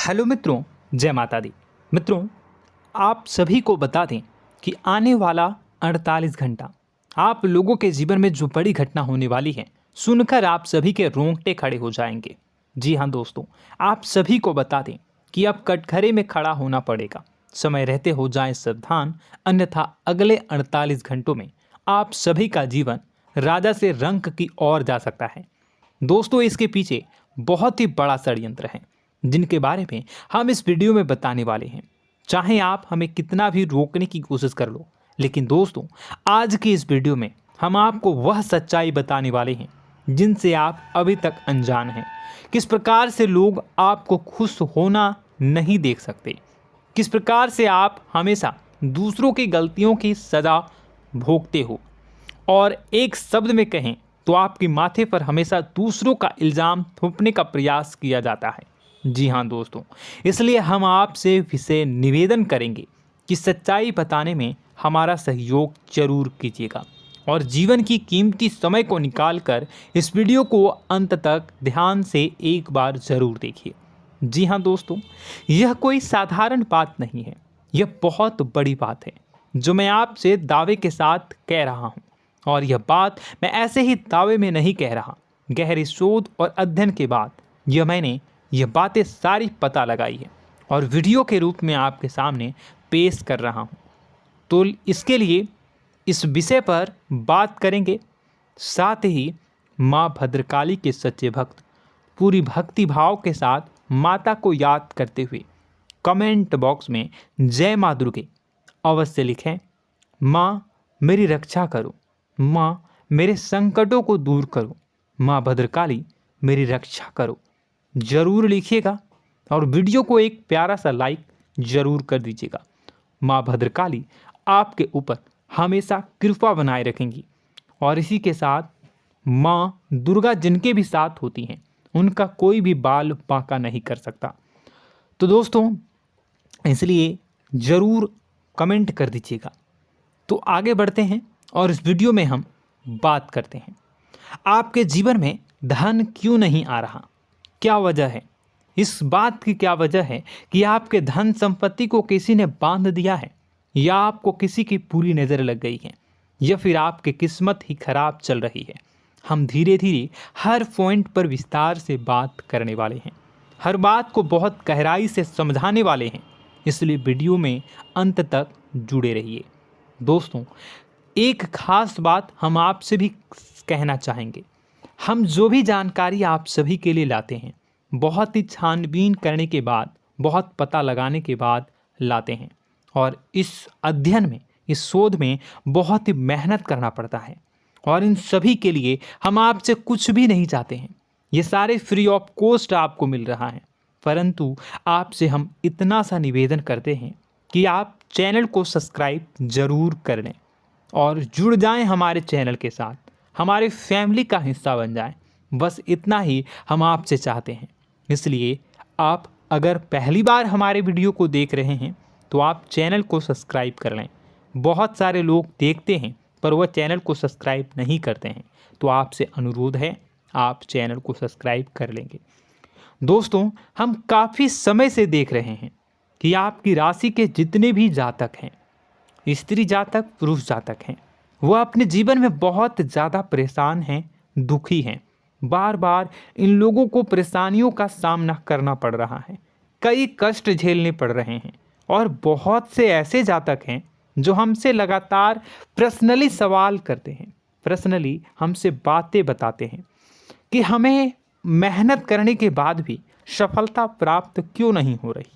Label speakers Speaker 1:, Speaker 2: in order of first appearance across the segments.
Speaker 1: Hello मित्रों, जय माता दी। मित्रों, आप सभी को बता दें कि आने वाला 48 घंटा आप लोगों के जीवन में जो बड़ी घटना होने वाली है, सुनकर आप सभी के रोंगटे खड़े हो जाएंगे। जी हाँ दोस्तों, आप सभी को बता दें कि अब कटघरे में खड़ा होना पड़ेगा। समय रहते हो जाएं सावधान, अन्यथा अगले 48 घंटों में आप सभी का जीवन राजा से रंक की ओर जा सकता है। दोस्तों, इसके पीछे बहुत ही बड़ा षड्यंत्र है जिनके बारे में हम इस वीडियो में बताने वाले हैं। चाहे आप हमें कितना भी रोकने की कोशिश कर लो, लेकिन दोस्तों आज की इस वीडियो में हम आपको वह सच्चाई बताने वाले हैं जिनसे आप अभी तक अनजान हैं। किस प्रकार से लोग आपको खुश होना नहीं देख सकते, किस प्रकार से आप हमेशा दूसरों की गलतियों की सज़ा भोगते हो, और एक शब्द में कहें तो आपके माथे पर हमेशा दूसरों का इल्ज़ाम थोपने का प्रयास किया जाता है। जी हाँ दोस्तों, इसलिए हम आपसे विशेष निवेदन करेंगे कि सच्चाई बताने में हमारा सहयोग जरूर कीजिएगा और जीवन की कीमती समय को निकालकर इस वीडियो को अंत तक ध्यान से एक बार ज़रूर देखिए। जी हाँ दोस्तों, यह कोई साधारण बात नहीं है, यह बहुत बड़ी बात है जो मैं आपसे दावे के साथ कह रहा हूँ। और यह बात मैं ऐसे ही दावे में नहीं कह रहा, गहरी शोध और अध्ययन के बाद मैंने यह बातें सारी पता लगाई है और वीडियो के रूप में आपके सामने पेश कर रहा हूँ। तो इसके लिए इस विषय पर बात करेंगे। साथ ही माँ भद्रकाली के सच्चे भक्त पूरी भक्ति भाव के साथ माता को याद करते हुए कमेंट बॉक्स में जय माँ दुर्गे अवश्य लिखें। माँ मेरी रक्षा करो, माँ मेरे संकटों को दूर करो, माँ भद्रकाली मेरी रक्षा करो, जरूर लिखिएगा और वीडियो को एक प्यारा सा लाइक जरूर कर दीजिएगा। माँ भद्रकाली आपके ऊपर हमेशा कृपा बनाए रखेंगी और इसी के साथ माँ दुर्गा जिनके भी साथ होती हैं उनका कोई भी बाल बांका नहीं कर सकता। तो दोस्तों, इसलिए ज़रूर कमेंट कर दीजिएगा। तो आगे बढ़ते हैं और इस वीडियो में हम बात करते हैं, आपके जीवन में धन क्यों नहीं आ रहा, क्या वजह है। इस बात की क्या वजह है कि आपके धन संपत्ति को किसी ने बांध दिया है, या आपको किसी की पूरी नज़र लग गई है, या फिर आपकी किस्मत ही खराब चल रही है। हम धीरे धीरे हर पॉइंट पर विस्तार से बात करने वाले हैं, हर बात को बहुत गहराई से समझाने वाले हैं, इसलिए वीडियो में अंत तक जुड़े रहिए। दोस्तों, एक खास बात हम आपसे भी कहना चाहेंगे, हम जो भी जानकारी आप सभी के लिए लाते हैं बहुत ही छानबीन करने के बाद, बहुत पता लगाने के बाद लाते हैं, और इस अध्ययन में, इस शोध में बहुत ही मेहनत करना पड़ता है। और इन सभी के लिए हम आपसे कुछ भी नहीं चाहते हैं, ये सारे फ्री ऑफ कॉस्ट आपको मिल रहा है। परंतु आपसे हम इतना सा निवेदन करते हैं कि आप चैनल को सब्सक्राइब ज़रूर कर लें और जुड़ जाएं हमारे चैनल के साथ, हमारे फैमिली का हिस्सा बन जाएं। बस इतना ही हम आपसे चाहते हैं। इसलिए आप अगर पहली बार हमारे वीडियो को देख रहे हैं तो आप चैनल को सब्सक्राइब कर लें। बहुत सारे लोग देखते हैं पर वह चैनल को सब्सक्राइब नहीं करते हैं, तो आपसे अनुरोध है आप चैनल को सब्सक्राइब कर लेंगे। दोस्तों, हम काफ़ी समय से देख रहे हैं कि आपकी राशि के जितने भी जातक हैं, स्त्री जातक, पुरुष जातक हैं, वह अपने जीवन में बहुत ज़्यादा परेशान हैं, दुखी हैं। बार बार इन लोगों को परेशानियों का सामना करना पड़ रहा है, कई कष्ट झेलने पड़ रहे हैं। और बहुत से ऐसे जातक हैं जो हमसे लगातार पर्सनली सवाल करते हैं, पर्सनली हमसे बातें बताते हैं कि हमें मेहनत करने के बाद भी सफलता प्राप्त क्यों नहीं हो रही,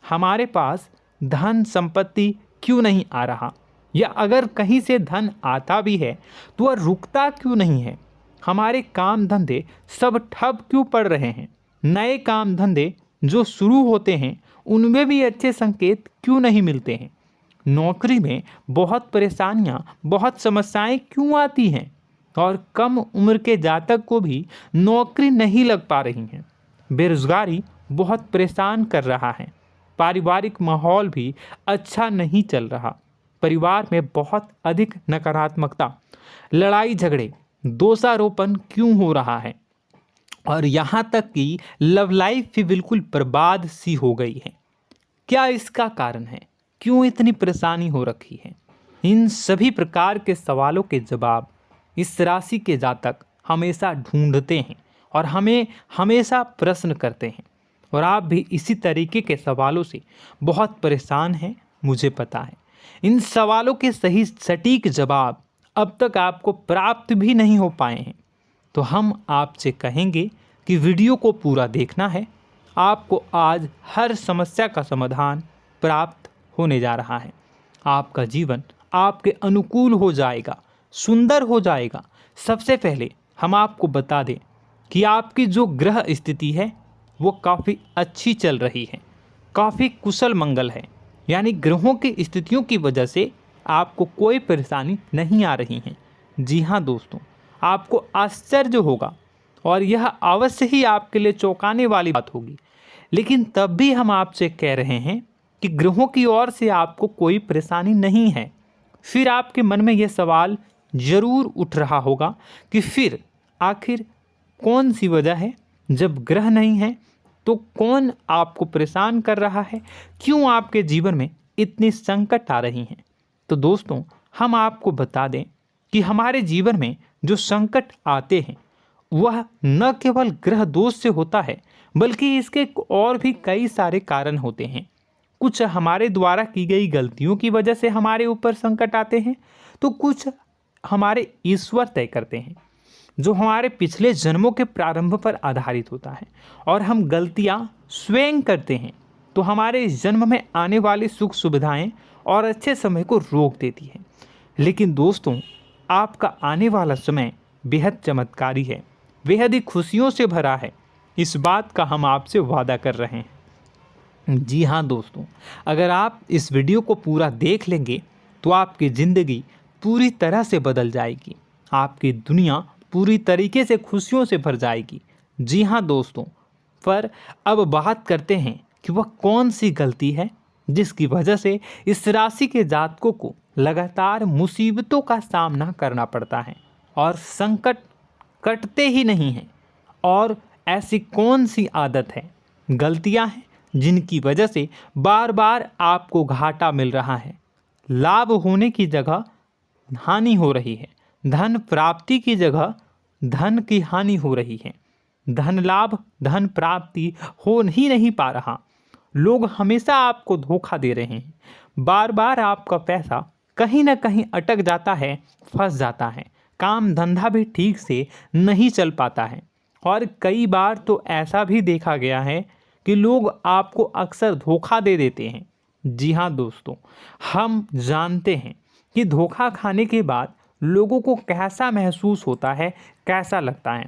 Speaker 1: हमारे पास धन संपत्ति क्यों नहीं आ रहा, या अगर कहीं से धन आता भी है तो वह रुकता क्यों नहीं है, हमारे काम धंधे सब ठप क्यों पड़ रहे हैं, नए काम धंधे जो शुरू होते हैं उनमें भी अच्छे संकेत क्यों नहीं मिलते हैं, नौकरी में बहुत परेशानियां, बहुत समस्याएं क्यों आती हैं, और कम उम्र के जातक को भी नौकरी नहीं लग पा रही हैं, बेरोजगारी बहुत परेशान कर रहा है, पारिवारिक माहौल भी अच्छा नहीं चल रहा, परिवार में बहुत अधिक नकारात्मकता, लड़ाई झगड़े, दोषारोपण क्यों हो रहा है, और यहाँ तक कि लव लाइफ भी बिल्कुल बर्बाद सी हो गई है। क्या इसका कारण है? क्यों इतनी परेशानी हो रखी है? इन सभी प्रकार के सवालों के जवाब इस राशि के जातक हमेशा ढूंढते हैं और हमें हमेशा प्रश्न करते हैं, और आप भी इसी तरीके के सवालों से बहुत परेशान हैं, मुझे पता है। इन सवालों के सही सटीक जवाब अब तक आपको प्राप्त भी नहीं हो पाए हैं, तो हम आपसे कहेंगे कि वीडियो को पूरा देखना है। आपको आज हर समस्या का समाधान प्राप्त होने जा रहा है। आपका जीवन आपके अनुकूल हो जाएगा, सुंदर हो जाएगा। सबसे पहले हम आपको बता दें कि आपकी जो ग्रह स्थिति है वो काफ़ी अच्छी चल रही है, काफ़ी कुशल मंगल है, यानी ग्रहों की स्थितियों की वजह से आपको कोई परेशानी नहीं आ रही है। जी हाँ दोस्तों, आपको आश्चर्य होगा और यह अवश्य ही आपके लिए चौंकाने वाली बात होगी, लेकिन तब भी हम आपसे कह रहे हैं कि ग्रहों की ओर से आपको कोई परेशानी नहीं है। फिर आपके मन में यह सवाल जरूर उठ रहा होगा कि फिर आखिर कौन सी वजह है? जब ग्रह नहीं है तो कौन आपको परेशान कर रहा है? क्यों आपके जीवन में इतनी संकट आ रही हैं? तो दोस्तों, हम आपको बता दें कि हमारे जीवन में जो संकट आते हैं वह न केवल ग्रह दोष से होता है, बल्कि इसके और भी कई सारे कारण होते हैं। कुछ हमारे द्वारा की गई गलतियों की वजह से हमारे ऊपर संकट आते हैं, तो कुछ हमारे ईश्वर तय करते हैं, जो हमारे पिछले जन्मों के प्रारंभ पर आधारित होता है। और हम गलतियां स्वयं करते हैं तो हमारे इस जन्म में आने वाली सुख सुविधाएं और अच्छे समय को रोक देती है। लेकिन दोस्तों, आपका आने वाला समय बेहद चमत्कारी है, बेहद ही खुशियों से भरा है। इस बात का हम आपसे वादा कर रहे हैं। जी हाँ दोस्तों, अगर आप इस वीडियो को पूरा देख लेंगे तो आपकी ज़िंदगी पूरी तरह से बदल जाएगी, आपकी दुनिया पूरी तरीके से खुशियों से भर जाएगी। जी हाँ दोस्तों, पर अब बात करते हैं कि वह कौन सी गलती है जिसकी वजह से इस राशि के जातकों को लगातार मुसीबतों का सामना करना पड़ता है और संकट कटते ही नहीं हैं। और ऐसी कौन सी आदत है, गलतियां हैं जिनकी वजह से बार बार आपको घाटा मिल रहा है, लाभ होने की जगह हानि हो रही है, धन प्राप्ति की जगह धन की हानि हो रही है, धन लाभ धन प्राप्ति हो ही नहीं पा रहा, लोग हमेशा आपको धोखा दे रहे हैं, बार बार आपका पैसा कहीं ना कहीं अटक जाता है, फंस जाता है, काम धंधा भी ठीक से नहीं चल पाता है। और कई बार तो ऐसा भी देखा गया है कि लोग आपको अक्सर धोखा दे देते हैं। जी हाँ दोस्तों, हम जानते हैं कि धोखा खाने के बाद लोगों को कैसा महसूस होता है, कैसा लगता है।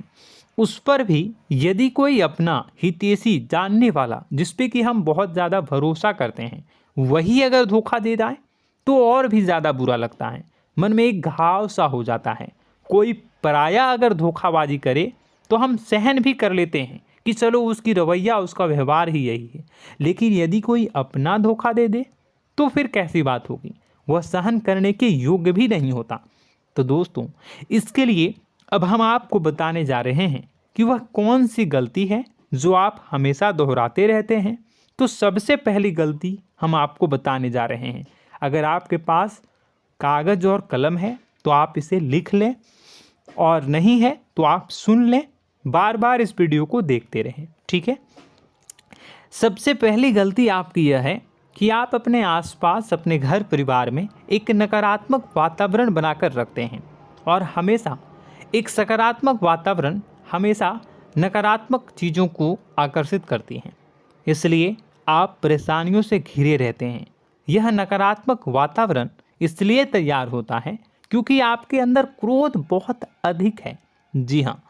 Speaker 1: उस पर भी यदि कोई अपना हितैषी जानने वाला, जिस पे कि हम बहुत ज़्यादा भरोसा करते हैं, वही अगर धोखा दे जाए तो और भी ज़्यादा बुरा लगता है, मन में एक घाव सा हो जाता है। कोई पराया अगर धोखाबाजी करे तो हम सहन भी कर लेते हैं कि चलो उसकी रवैया, उसका व्यवहार ही यही है, लेकिन यदि कोई अपना धोखा दे दे तो फिर कैसी बात होगी? वह सहन करने के योग्य भी नहीं होता। तो दोस्तों, इसके लिए अब हम आपको बताने जा रहे हैं कि वह कौन सी गलती है जो आप हमेशा दोहराते रहते हैं। तो सबसे पहली गलती हम आपको बताने जा रहे हैं। अगर आपके पास कागज़ और कलम है तो आप इसे लिख लें, और नहीं है तो आप सुन लें, बार बार इस वीडियो को देखते रहें, ठीक है। सबसे पहली गलती आपकी यह है कि आप अपने आसपास, अपने घर परिवार में एक नकारात्मक वातावरण बनाकर रखते हैं, और हमेशा एक सकारात्मक वातावरण हमेशा नकारात्मक चीज़ों को आकर्षित करती हैं, इसलिए आप परेशानियों से घिरे रहते हैं। यह नकारात्मक वातावरण इसलिए तैयार होता है क्योंकि आपके अंदर क्रोध बहुत अधिक है। जी हाँ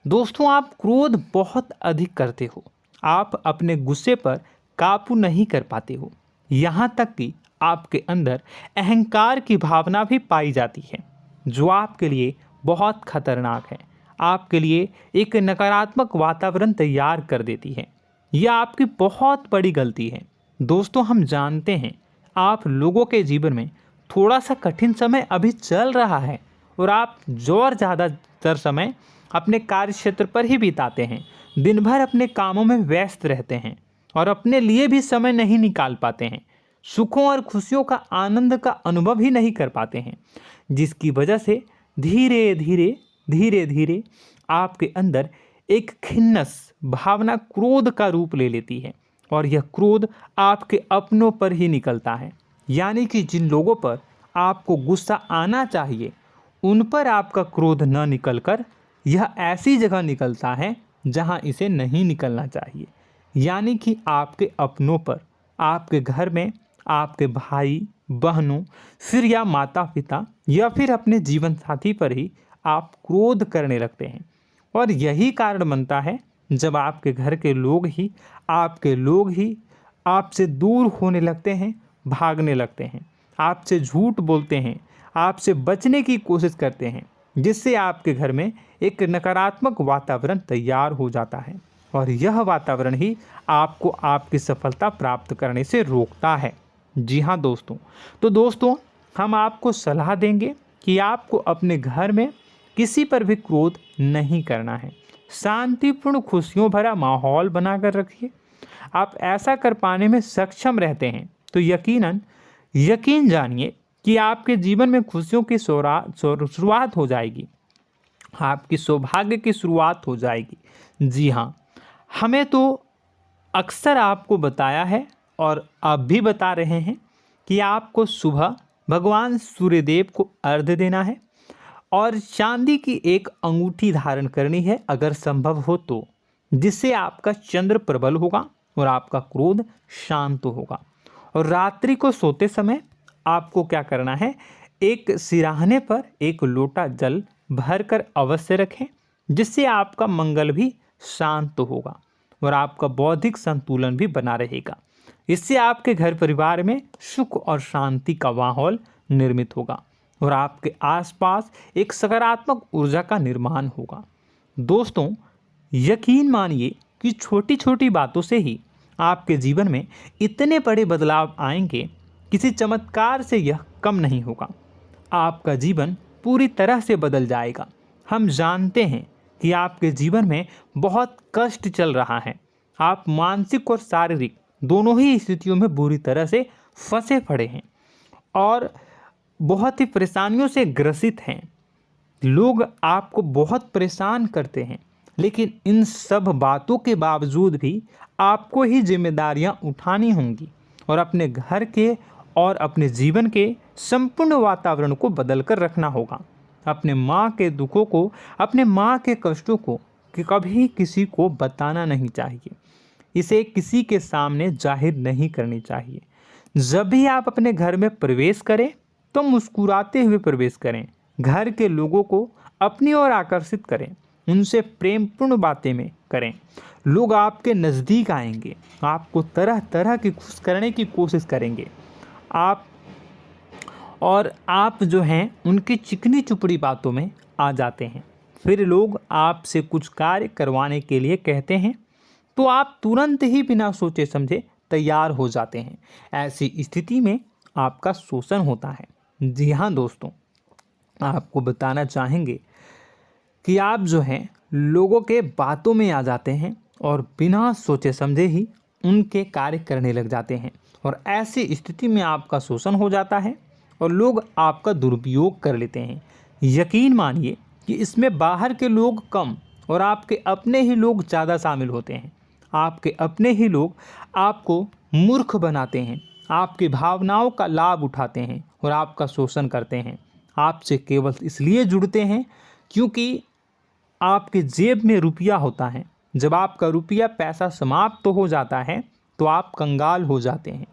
Speaker 1: दोस्तों, आप क्रोध बहुत अधिक करते हो, आप अपने गुस्से पर काबू नहीं कर पाते हो, यहाँ तक कि आपके अंदर अहंकार की भावना भी पाई जाती है, जो आपके लिए बहुत खतरनाक है, आपके लिए एक नकारात्मक वातावरण तैयार कर देती है। यह आपकी बहुत बड़ी गलती है। दोस्तों, हम जानते हैं आप लोगों के जीवन में थोड़ा सा कठिन समय अभी चल रहा है, और आप जो और ज़्यादातर समय अपने कार्य क्षेत्र पर ही बिताते हैं, दिन भर अपने कामों में व्यस्त रहते हैं और अपने लिए भी समय नहीं निकाल पाते हैं, सुखों और खुशियों का आनंद का अनुभव ही नहीं कर पाते हैं, जिसकी वजह से धीरे धीरे धीरे धीरे आपके अंदर एक खिन्नस भावना क्रोध का रूप ले लेती है और यह क्रोध आपके अपनों पर ही निकलता है। यानी कि जिन लोगों पर आपको गुस्सा आना चाहिए उन पर आपका क्रोध न निकलकर यह ऐसी जगह निकलता है जहां इसे नहीं निकलना चाहिए। यानी कि आपके अपनों पर, आपके घर में आपके भाई बहनों, फिर या माता पिता या फिर अपने जीवन साथी पर ही आप क्रोध करने लगते हैं। और यही कारण बनता है जब आपके घर के लोग ही आपसे दूर होने लगते हैं, भागने लगते हैं, आपसे झूठ बोलते हैं, आपसे बचने की कोशिश करते हैं, जिससे आपके घर में एक नकारात्मक वातावरण तैयार हो जाता है और यह वातावरण ही आपको आपकी सफलता प्राप्त करने से रोकता है। जी हाँ दोस्तों, तो दोस्तों हम आपको सलाह देंगे कि आपको अपने घर में किसी पर भी क्रोध नहीं करना है। शांतिपूर्ण खुशियों भरा माहौल बनाकर रखिए। आप ऐसा कर पाने में सक्षम रहते हैं तो यकीन जानिए कि आपके जीवन में खुशियों की शुरुआत हो जाएगी, आपकी सौभाग्य की शुरुआत हो जाएगी। जी हाँ, हमें तो अक्सर आपको बताया है और अब भी बता रहे हैं कि आपको सुबह भगवान सूर्यदेव को अर्घ्य देना है और चांदी की एक अंगूठी धारण करनी है अगर संभव हो तो, जिससे आपका चंद्र प्रबल होगा और आपका क्रोध शांत होगा। और रात्रि को सोते समय आपको क्या करना है, एक सिराहने पर एक लोटा जल भरकर अवश्य रखें, जिससे आपका मंगल भी शांत होगा और आपका बौद्धिक संतुलन भी बना रहेगा। इससे आपके घर परिवार में सुख और शांति का माहौल निर्मित होगा और आपके आसपास एक सकारात्मक ऊर्जा का निर्माण होगा। दोस्तों यकीन मानिए कि छोटी छोटी बातों से ही आपके जीवन में इतने बड़े बदलाव आएंगे, किसी चमत्कार से यह कम नहीं होगा। आपका जीवन पूरी तरह से बदल जाएगा। हम जानते हैं कि आपके जीवन में बहुत कष्ट चल रहा है, आप मानसिक और शारीरिक दोनों ही स्थितियों में बुरी तरह से फंसे पड़े हैं और बहुत ही परेशानियों से ग्रसित हैं। लोग आपको बहुत परेशान करते हैं, लेकिन इन सब बातों के बावजूद भी आपको ही जिम्मेदारियां उठानी होंगी और अपने घर के और अपने जीवन के संपूर्ण वातावरण को बदल कर रखना होगा। अपने माँ के दुखों को, अपने माँ के कष्टों को कभी किसी को बताना नहीं चाहिए, इसे किसी के सामने जाहिर नहीं करनी चाहिए। जब भी आप अपने घर में प्रवेश करें तो मुस्कुराते हुए प्रवेश करें, घर के लोगों को अपनी ओर आकर्षित करें, उनसे प्रेमपूर्ण बातें में करें। लोग आपके नज़दीक आएंगे, आपको तरह तरह की खुश करने की कोशिश करेंगे। आप जो हैं उनकी चिकनी चुपड़ी बातों में आ जाते हैं। फिर लोग आपसे कुछ कार्य करवाने के लिए कहते हैं तो आप तुरंत ही बिना सोचे समझे तैयार हो जाते हैं। ऐसी स्थिति में आपका शोषण होता है। जी हाँ दोस्तों, आपको बताना चाहेंगे कि आप जो हैं लोगों के बातों में आ जाते हैं और बिना सोचे समझे ही उनके कार्य करने लग जाते हैं और ऐसी स्थिति में आपका शोषण हो जाता है और लोग आपका दुरुपयोग कर लेते हैं। यकीन मानिए कि इसमें बाहर के लोग कम और आपके अपने ही लोग ज़्यादा शामिल होते हैं। आपके अपने ही लोग आपको मूर्ख बनाते हैं, आपकी भावनाओं का लाभ उठाते हैं और आपका शोषण करते हैं। आपसे केवल इसलिए जुड़ते हैं क्योंकि आपके जेब में रुपया होता है। जब आपका रुपया पैसा समाप्त हो जाता है तो आप कंगाल हो जाते हैं,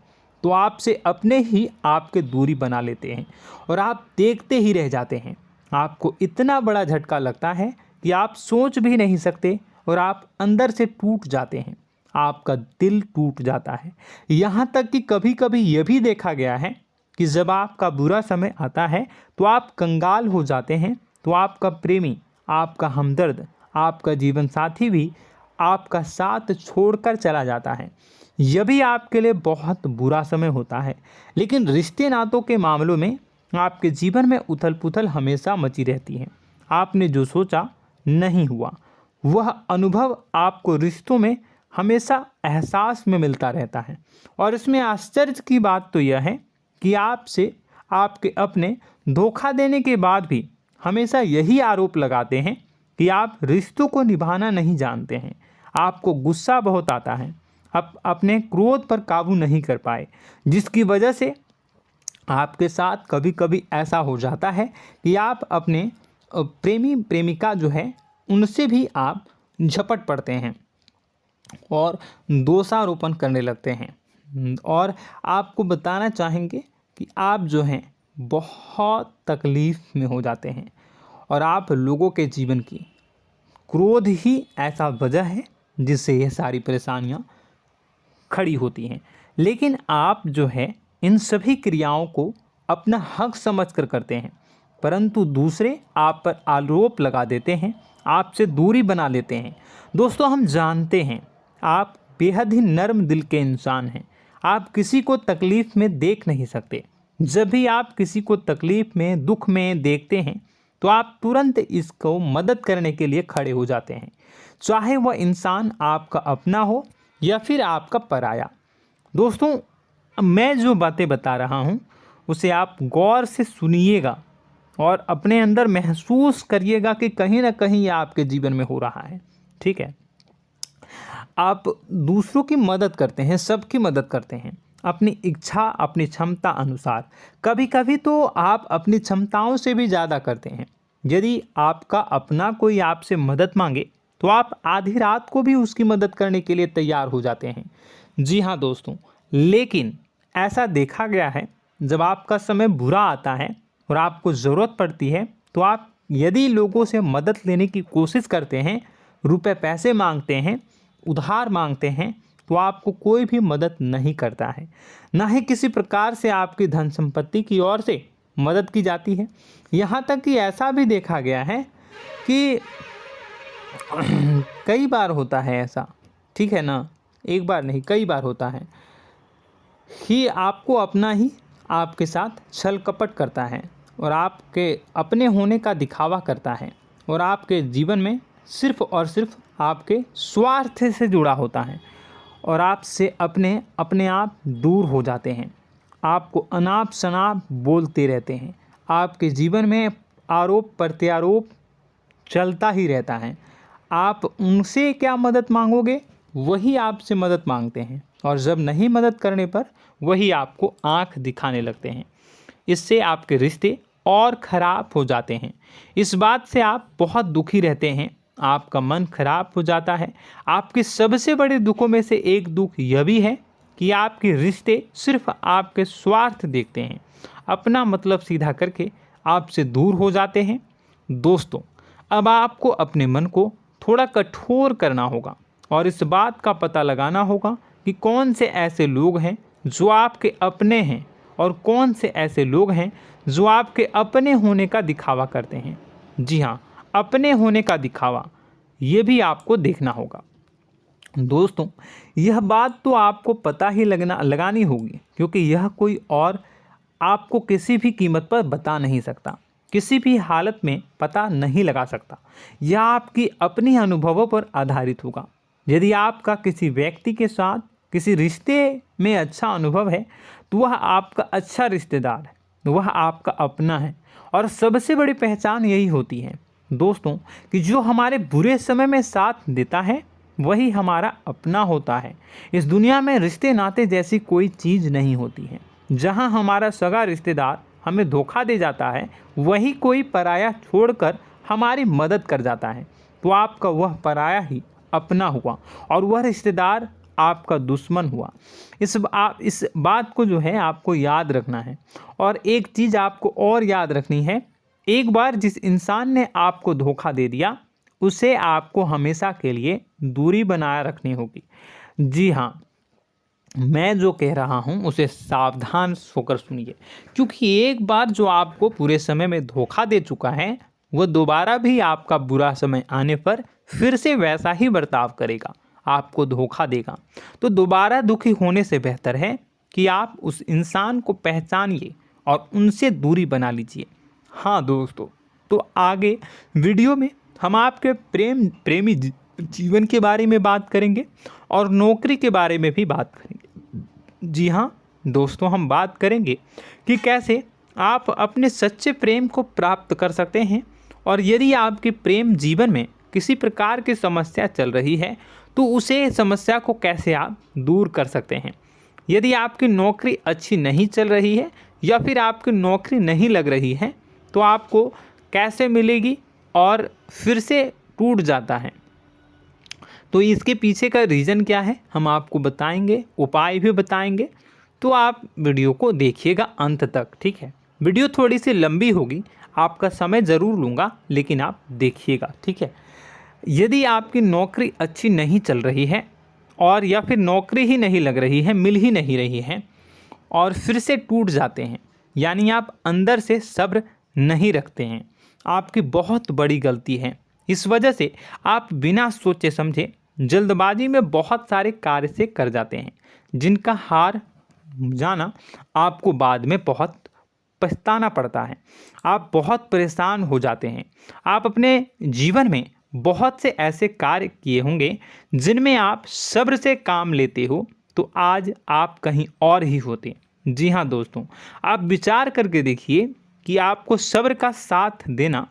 Speaker 1: तो आपसे अपने ही आपके दूरी बना लेते हैं और आप देखते ही रह जाते हैं। आपको इतना बड़ा झटका लगता है कि आप सोच भी नहीं सकते और आप अंदर से टूट जाते हैं, आपका दिल टूट जाता है। यहाँ तक कि कभी कभी यह भी देखा गया है कि जब आपका बुरा समय आता है तो आप कंगाल हो जाते हैं, तो आपका प्रेमी, आपका हमदर्द, आपका जीवन साथी भी आपका साथ छोड़कर चला जाता है। यह भी आपके लिए बहुत बुरा समय होता है। लेकिन रिश्ते नातों के मामलों में आपके जीवन में उथल पुथल हमेशा मची रहती है। आपने जो सोचा नहीं हुआ। वह अनुभव आपको रिश्तों में हमेशा एहसास में मिलता रहता है। और इसमें आश्चर्य की बात तो यह है कि आपसे आपके अपने धोखा देने के बाद भी हमेशा यही आरोप लगाते हैं कि आप रिश्तों को निभाना नहीं जानते हैं। आपको गुस्सा बहुत आता है, अपने क्रोध पर काबू नहीं कर पाए, जिसकी वजह से आपके साथ कभी कभी ऐसा हो जाता है कि आप अपने प्रेमी प्रेमिका जो है उनसे भी आप झपट पड़ते हैं और दोषारोपण करने लगते हैं। और आपको बताना चाहेंगे कि आप जो हैं बहुत तकलीफ़ में हो जाते हैं और आप लोगों के जीवन की क्रोध ही ऐसा वजह है जिससे ये सारी परेशानियां खड़ी होती हैं। लेकिन आप जो है इन सभी क्रियाओं को अपना हक समझकर करते हैं, परंतु दूसरे आप पर आरोप लगा देते हैं, आपसे दूरी बना लेते हैं। दोस्तों, हम जानते हैं आप बेहद ही नर्म दिल के इंसान हैं। आप किसी को तकलीफ़ में देख नहीं सकते। जब भी आप किसी को तकलीफ़ में, दुख में देखते हैं तो आप तुरंत इसको मदद करने के लिए खड़े हो जाते हैं, चाहे वह इंसान आपका अपना हो या फिर आपका पराया। दोस्तों, मैं जो बातें बता रहा हूँ उसे आप गौर से सुनिएगा और अपने अंदर महसूस करिएगा कि कहीं ना कहीं ये आपके जीवन में हो रहा है। ठीक है, आप दूसरों की मदद करते हैं, सबकी मदद करते हैं अपनी इच्छा, अपनी क्षमता अनुसार। कभी कभी तो आप अपनी क्षमताओं से भी ज़्यादा करते हैं। यदि आपका अपना कोई आपसे मदद मांगे तो आप आधी रात को भी उसकी मदद करने के लिए तैयार हो जाते हैं। जी हाँ दोस्तों, लेकिन ऐसा देखा गया है जब आपका समय बुरा आता है और आपको ज़रूरत पड़ती है तो आप यदि लोगों से मदद लेने की कोशिश करते हैं, रुपए पैसे मांगते हैं, उधार मांगते हैं, तो आपको कोई भी मदद नहीं करता है। ना ही किसी प्रकार से आपकी धन संपत्ति की ओर से मदद की जाती है। यहाँ तक कि ऐसा भी देखा गया है कि कई बार होता है ऐसा, ठीक है ना, एक बार नहीं कई बार होता है कि आपको अपना ही आपके साथ छल कपट करता है और आपके अपने होने का दिखावा करता है और आपके जीवन में सिर्फ और सिर्फ आपके स्वार्थ से जुड़ा होता है और आपसे अपने आप दूर हो जाते हैं। आपको अनाप शनाप बोलते रहते हैं। आपके जीवन में आरोप प्रत्यारोप चलता ही रहता है। आप उनसे क्या मदद मांगोगे, वही आपसे मदद मांगते हैं और जब नहीं मदद करने पर वही आपको आंख दिखाने लगते हैं। इससे आपके रिश्ते और ख़राब हो जाते हैं। इस बात से आप बहुत दुखी रहते हैं, आपका मन खराब हो जाता है। आपके सबसे बड़े दुखों में से एक दुख यह भी है कि आपके रिश्ते सिर्फ आपके स्वार्थ देखते हैं, अपना मतलब सीधा करके आपसे दूर हो जाते हैं। दोस्तों, अब आपको अपने मन को थोड़ा कठोर करना होगा और इस बात का पता लगाना होगा कि कौन से ऐसे लोग हैं जो आपके अपने हैं और कौन से ऐसे लोग हैं जो आपके अपने होने का दिखावा करते हैं। जी हाँ, अपने होने का दिखावा, ये भी आपको देखना होगा। दोस्तों, यह बात तो आपको पता ही लगानी होगी, क्योंकि यह कोई और आपको किसी भी कीमत पर बता नहीं सकता, किसी भी हालत में पता नहीं लगा सकता। यह आपकी अपनी अनुभवों पर आधारित होगा। यदि आपका किसी व्यक्ति के साथ किसी रिश्ते में अच्छा अनुभव है तो वह आपका अच्छा रिश्तेदार है, वह आपका अपना है। और सबसे बड़ी पहचान यही होती है दोस्तों कि जो हमारे बुरे समय में साथ देता है वही हमारा अपना होता है। इस दुनिया में रिश्ते नाते जैसी कोई चीज़ नहीं होती है। जहां हमारा सगा रिश्तेदार हमें धोखा दे जाता है, वही कोई पराया छोड़कर हमारी मदद कर जाता है, तो आपका वह पराया ही अपना हुआ और वह रिश्तेदार आपका दुश्मन हुआ। इस बात को जो है आपको याद रखना है। और एक चीज़ आपको और याद रखनी है, एक बार जिस इंसान ने आपको धोखा दे दिया उसे आपको हमेशा के लिए दूरी बनाए रखनी होगी। जी हाँ, मैं जो कह रहा हूँ उसे सावधान होकर सुनिए, क्योंकि एक बार जो आपको पूरे समय में धोखा दे चुका है वह दोबारा भी आपका बुरा समय आने पर फिर से वैसा ही बर्ताव करेगा, आपको धोखा देगा। तो दोबारा दुखी होने से बेहतर है कि आप उस इंसान को पहचानिए और उनसे दूरी बना लीजिए। हाँ दोस्तों, तो आगे वीडियो में हम आपके प्रेमी जीवन के बारे में बात करेंगे और नौकरी के बारे में भी बात करेंगे। जी हाँ दोस्तों, हम बात करेंगे कि कैसे आप अपने सच्चे प्रेम को प्राप्त कर सकते हैं, और यदि आपके प्रेम जीवन में किसी प्रकार की समस्या चल रही है तो उसे समस्या को कैसे आप दूर कर सकते हैं। यदि आपकी नौकरी अच्छी नहीं चल रही है या फिर आपकी नौकरी नहीं लग रही है तो आपको कैसे मिलेगी और फिर से टूट जाता है, तो इसके पीछे का रीज़न क्या है हम आपको बताएंगे, उपाय भी बताएंगे। तो आप वीडियो को देखिएगा अंत तक, ठीक है। वीडियो थोड़ी सी लंबी होगी, आपका समय ज़रूर लूँगा, लेकिन आप देखिएगा, ठीक है। यदि आपकी नौकरी अच्छी नहीं चल रही है और या फिर नौकरी ही नहीं लग रही है, मिल ही नहीं रही है और फिर से टूट जाते हैं, यानी आप अंदर से सब्र नहीं रखते हैं, आपकी बहुत बड़ी गलती है। इस वजह से आप बिना सोचे समझे जल्दबाजी में बहुत सारे कार्य से कर जाते हैं, जिनका हार जाना आपको बाद में बहुत पछताना पड़ता है। आप बहुत परेशान हो जाते हैं। आप अपने जीवन में बहुत से ऐसे कार्य किए होंगे जिनमें आप सब्र से काम लेते हो, तो आज आप कहीं और ही होते। जी हाँ दोस्तों, आप विचार करके देखिए कि आपको सब्र का साथ देना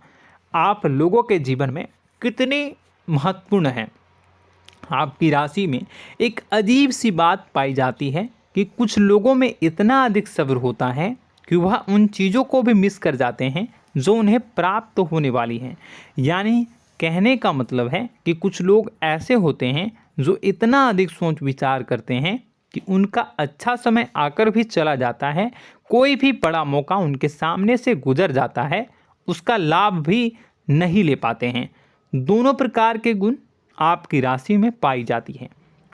Speaker 1: आप लोगों के जीवन में कितनी महत्वपूर्ण है। आपकी राशि में एक अजीब सी बात पाई जाती है कि कुछ लोगों में इतना अधिक सब्र होता है कि वह उन चीज़ों को भी मिस कर जाते हैं जो उन्हें प्राप्त होने वाली हैं। यानी कहने का मतलब है कि कुछ लोग ऐसे होते हैं जो इतना अधिक सोच विचार करते हैं कि उनका अच्छा समय आकर भी चला जाता है, कोई भी बड़ा मौका उनके सामने से गुजर जाता है, उसका लाभ भी नहीं ले पाते हैं। दोनों प्रकार के गुण आपकी राशि में पाई जाती है।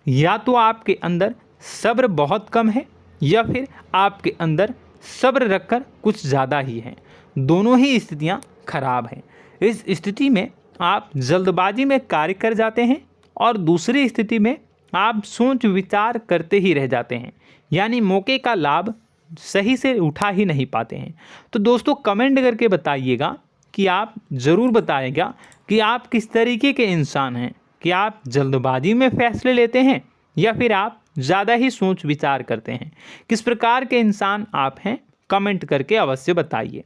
Speaker 1: या तो आपके अंदर सब्र बहुत कम है या फिर आपके अंदर सब्र रखकर कुछ ज़्यादा ही है। दोनों ही स्थितियाँ खराब हैं। इस स्थिति में आप जल्दबाजी में कार्य कर जाते हैं और दूसरी स्थिति में आप सोच विचार करते ही रह जाते हैं, यानी मौके का लाभ सही से उठा ही नहीं पाते हैं। तो दोस्तों कमेंट करके बताइएगा कि आप ज़रूर बताइएगा कि आप किस तरीके के इंसान हैं, कि आप जल्दबाजी में फैसले लेते हैं या फिर आप ज़्यादा ही सोच विचार करते हैं। किस प्रकार के इंसान आप हैं, कमेंट करके अवश्य बताइए।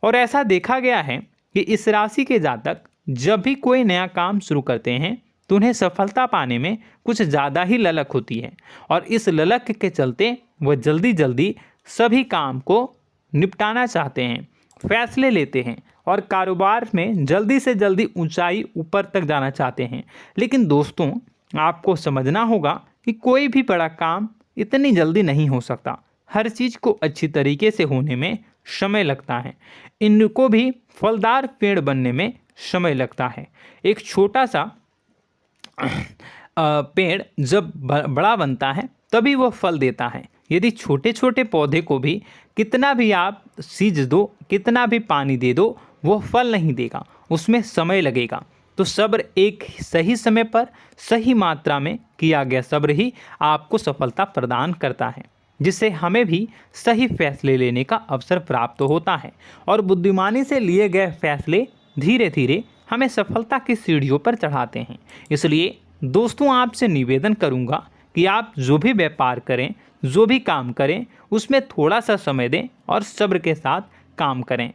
Speaker 1: और ऐसा देखा गया है कि इस राशि के जातक जब भी कोई नया काम शुरू करते हैं तो उन्हें सफलता पाने में कुछ ज़्यादा ही ललक होती है, और इस ललक के चलते वह जल्दी जल्दी सभी काम को निपटाना चाहते हैं, फैसले लेते हैं और कारोबार में जल्दी से जल्दी ऊंचाई ऊपर तक जाना चाहते हैं। लेकिन दोस्तों आपको समझना होगा कि कोई भी बड़ा काम इतनी जल्दी नहीं हो सकता। हर चीज़ को अच्छी तरीके से होने में समय लगता है। इनको भी फलदार पेड़ बनने में समय लगता है। एक छोटा सा पेड़ जब बड़ा बनता है तभी वह फल देता है। यदि छोटे छोटे पौधे को भी कितना भी आप सींच दो, कितना भी पानी दे दो, वो फल नहीं देगा, उसमें समय लगेगा। तो सब्र एक सही समय पर सही मात्रा में किया गया सब्र ही आपको सफलता प्रदान करता है, जिससे हमें भी सही फैसले लेने का अवसर प्राप्त होता है। और बुद्धिमानी से लिए गए फैसले धीरे धीरे हमें सफलता की सीढ़ियों पर चढ़ाते हैं। इसलिए दोस्तों आपसे निवेदन करूंगा कि आप जो भी व्यापार करें, जो भी काम करें, उसमें थोड़ा सा समय दें और सब्र के साथ काम करें।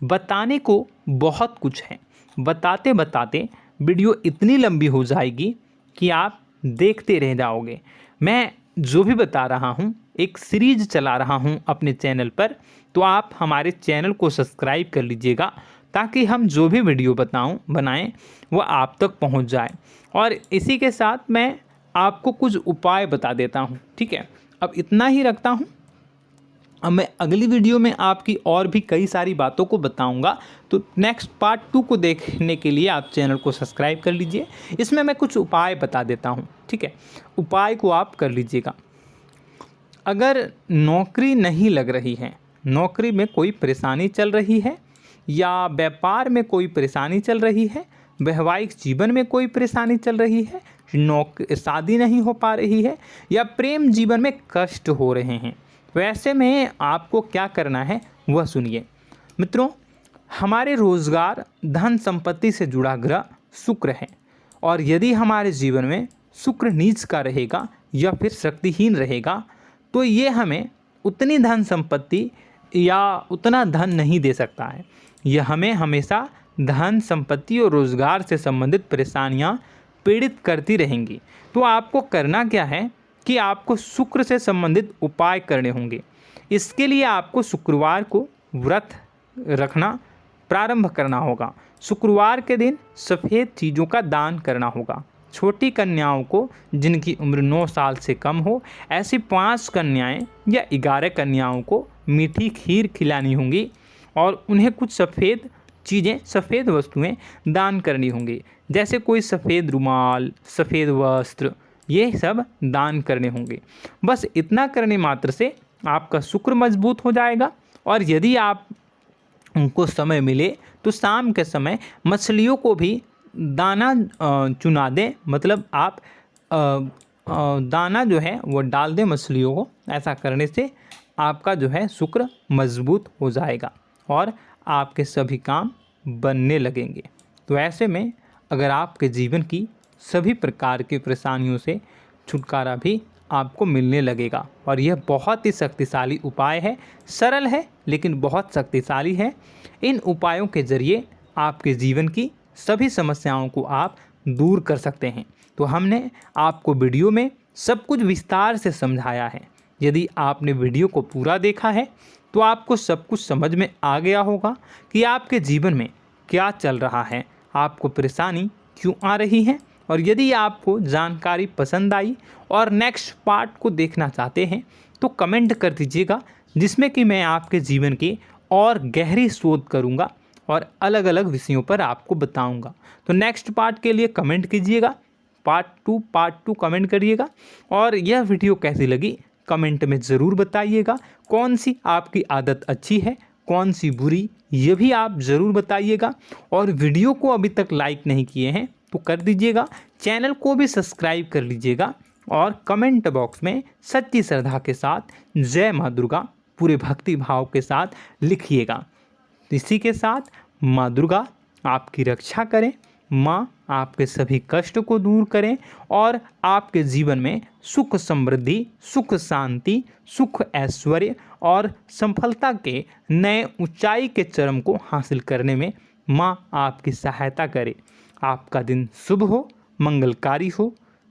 Speaker 1: बताने को बहुत कुछ है, बताते बताते वीडियो इतनी लंबी हो जाएगी कि आप देखते रह जाओगे। मैं जो भी बता रहा हूँ एक सीरीज चला रहा हूँ अपने चैनल पर, तो आप हमारे चैनल को सब्सक्राइब कर लीजिएगा ताकि हम जो भी वीडियो बनाएं वो आप तक पहुँच जाए। और इसी के साथ मैं आपको कुछ उपाय बता देता हूँ, ठीक है। अब इतना ही रखता हूँ। अब मैं अगली वीडियो में आपकी और भी कई सारी बातों को बताऊंगा, तो नेक्स्ट पार्ट 2 को देखने के लिए आप चैनल को सब्सक्राइब कर लीजिए। इसमें मैं कुछ उपाय बता देता हूं, ठीक है। उपाय को आप कर लीजिएगा। अगर नौकरी नहीं लग रही है, नौकरी में कोई परेशानी चल रही है, या व्यापार में कोई परेशानी चल रही है, वैवाहिक जीवन में कोई परेशानी चल रही है, शादी नहीं हो पा रही है, या प्रेम जीवन में कष्ट हो रहे हैं, वैसे में आपको क्या करना है वह सुनिए। मित्रों, हमारे रोजगार, धन संपत्ति से जुड़ा ग्रह शुक्र है, और यदि हमारे जीवन में शुक्र नीच का रहेगा या फिर शक्तिहीन रहेगा तो ये हमें उतनी धन संपत्ति या उतना धन नहीं दे सकता है। यह हमें हमेशा धन संपत्ति और रोजगार से संबंधित परेशानियां पीड़ित करती रहेंगी। तो आपको करना क्या है कि आपको शुक्र से संबंधित उपाय करने होंगे। इसके लिए आपको शुक्रवार को व्रत रखना प्रारंभ करना होगा। शुक्रवार के दिन सफ़ेद चीज़ों का दान करना होगा। छोटी कन्याओं को जिनकी उम्र 9 साल से कम हो, ऐसी 5 कन्याएं या 11 कन्याओं को मीठी खीर खिलानी होंगी और उन्हें कुछ सफ़ेद चीज़ें, सफ़ेद वस्तुएं दान करनी होंगी, जैसे कोई सफ़ेद रुमाल, सफ़ेद वस्त्र, ये सब दान करने होंगे। बस इतना करने मात्र से आपका शुक्र मजबूत हो जाएगा। और यदि आप उनको समय मिले तो शाम के समय मछलियों को भी दाना चुना दें, मतलब आप दाना जो है वो डाल दें मछलियों को। ऐसा करने से आपका जो है शुक्र मजबूत हो जाएगा और आपके सभी काम बनने लगेंगे। तो ऐसे में अगर आपके जीवन की सभी प्रकार की परेशानियों से छुटकारा भी आपको मिलने लगेगा। और यह बहुत ही शक्तिशाली उपाय है, सरल है लेकिन बहुत शक्तिशाली है। इन उपायों के ज़रिए आपके जीवन की सभी समस्याओं को आप दूर कर सकते हैं। तो हमने आपको वीडियो में सब कुछ विस्तार से समझाया है। यदि आपने वीडियो को पूरा देखा है तो आपको सब कुछ समझ में आ गया होगा कि आपके जीवन में क्या चल रहा है, आपको परेशानी क्यों आ रही है। और यदि आपको जानकारी पसंद आई और नेक्स्ट पार्ट को देखना चाहते हैं तो कमेंट कर दीजिएगा, जिसमें कि मैं आपके जीवन की और गहरी शोध करूंगा और अलग अलग विषयों पर आपको बताऊंगा। तो नेक्स्ट पार्ट के लिए कमेंट कीजिएगा, पार्ट टू कमेंट करिएगा। और यह वीडियो कैसी लगी कमेंट में ज़रूर बताइएगा। कौन सी आपकी आदत अच्छी है, कौन सी बुरी, ये भी आप ज़रूर बताइएगा। और वीडियो को अभी तक लाइक नहीं किए हैं तो कर दीजिएगा, चैनल को भी सब्सक्राइब कर लीजिएगा और कमेंट बॉक्स में सच्ची श्रद्धा के साथ जय माँ दुर्गा पूरे भक्ति भाव के साथ लिखिएगा। इसी के साथ माँ दुर्गा आपकी रक्षा करें, माँ आपके सभी कष्ट को दूर करें और आपके जीवन में सुख समृद्धि, सुख शांति, सुख ऐश्वर्य और सफलता के नए ऊंचाई के चरम को हासिल करने में माँ आपकी सहायता करे। आपका दिन शुभ हो, मंगलकारी हो।